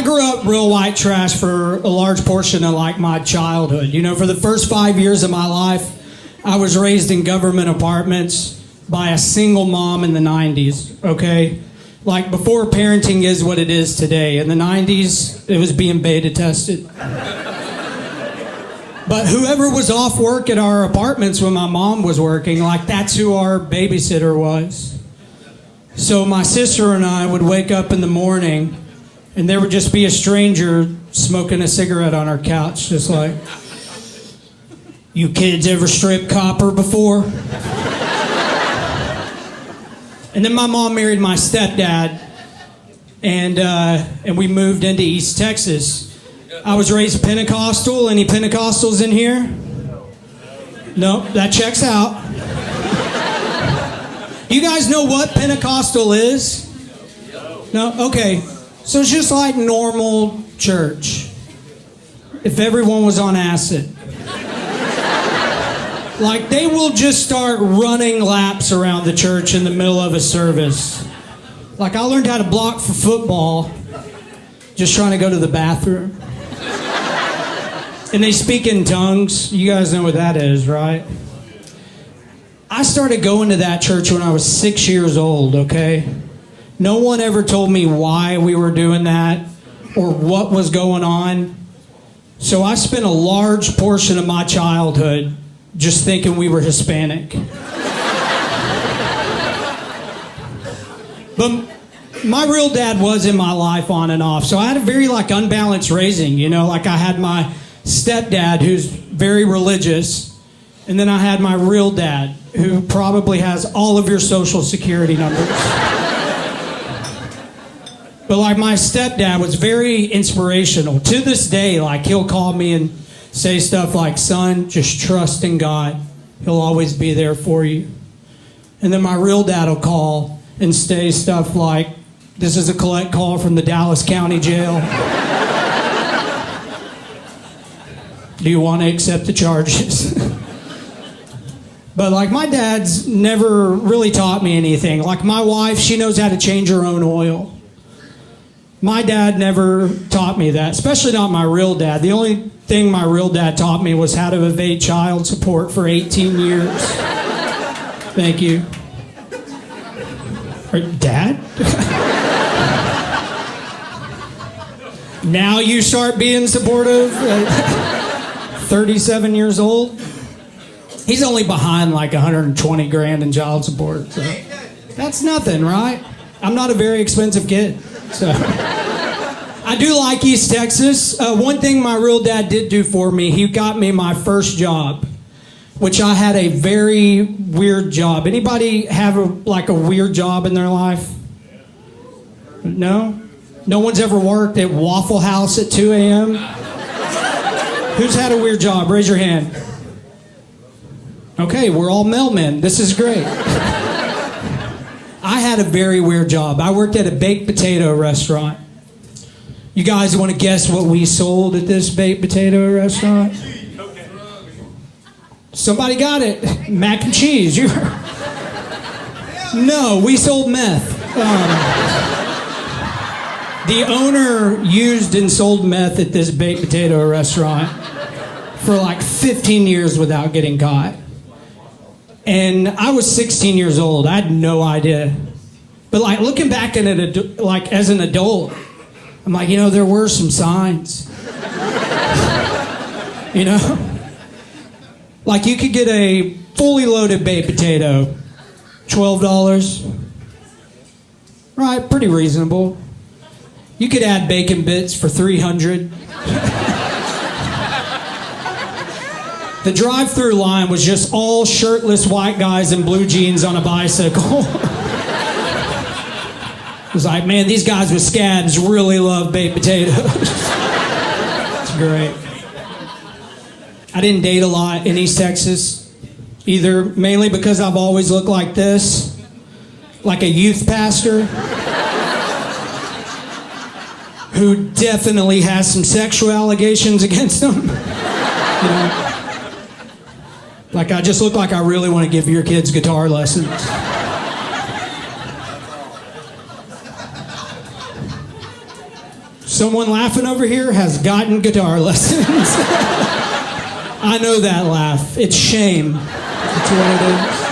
I grew up real white trash for a large portion of like my childhood. You know, for the first 5 years of my life, I was raised in government apartments by a single mom in the 90s, okay? Like before parenting is what it is today. In the 90s, it was being beta tested. But whoever was off work at our apartments when my mom was working, like that's who our babysitter was. So my sister and I would wake up in the morning and there would just be a stranger smoking a cigarette on our couch, just like, "You kids ever strip copper before?" And then my mom married my stepdad, and we moved into East Texas. I was raised Pentecostal. Any Pentecostals in here? No, that checks out. You guys know what Pentecostal is? No? Okay. So it's just like normal church. If everyone was on acid. Like they will just start running laps around the church in the middle of a service. Like I learned how to block for football just trying to go to the bathroom. And they speak in tongues. You guys know what that is, right? I started going to that church when I was 6 years old, okay? No one ever told me why we were doing that or what was going on. So I spent a large portion of my childhood just thinking we were Hispanic. But my real dad was in my life on and off. So I had a very like unbalanced raising, you know, like I had my stepdad who's very religious, and then I had my real dad who probably has all of your social security numbers. But like my stepdad was very inspirational. To this day, like he'll call me and say stuff like, "Son, just trust in God. He'll always be there for you." And then my real dad will call and say stuff like, "This is a collect call from the Dallas County Jail. Do you want to accept the charges?" But like my dad's never really taught me anything. Like my wife, she knows how to change her own oil. My dad never taught me that, especially not my real dad. The only thing my real dad taught me was how to evade child support for 18 years. Thank you. Dad? Now you start being supportive? 37 years old? He's only behind like 120 grand in child support. So that's nothing, right? I'm not a very expensive kid. So I do like East Texas. One thing my real dad did do for me, he got me my first job, which I had a very weird job. Anybody have a weird job in their life? No? No one's ever worked at Waffle House at 2 a.m.? Who's had a weird job? Raise your hand. Okay, we're all mailmen. This is great. I had a very weird job. I worked at a baked potato restaurant. You guys want to guess what we sold at this baked potato restaurant? Somebody got it. Mac and cheese. No, we sold meth. The owner used and sold meth at this baked potato restaurant for like 15 years without getting caught. And I was 16 years old. I had no idea. But like looking back at it, like as an adult, I'm like, you know, there were some signs. You know? Like you could get a fully loaded baked potato, $12. Right, pretty reasonable. You could add bacon bits for $300. The drive-through line was just all shirtless white guys in blue jeans on a bicycle. It was like, man, these guys with scabs really love baked potatoes. It's great. I didn't date a lot in East Texas either, mainly because I've always looked like this, like a youth pastor who definitely has some sexual allegations against him. You know? Like, I just look like I really want to give your kids guitar lessons. Someone laughing over here has gotten guitar lessons. I know that laugh. It's shame. That's what it is.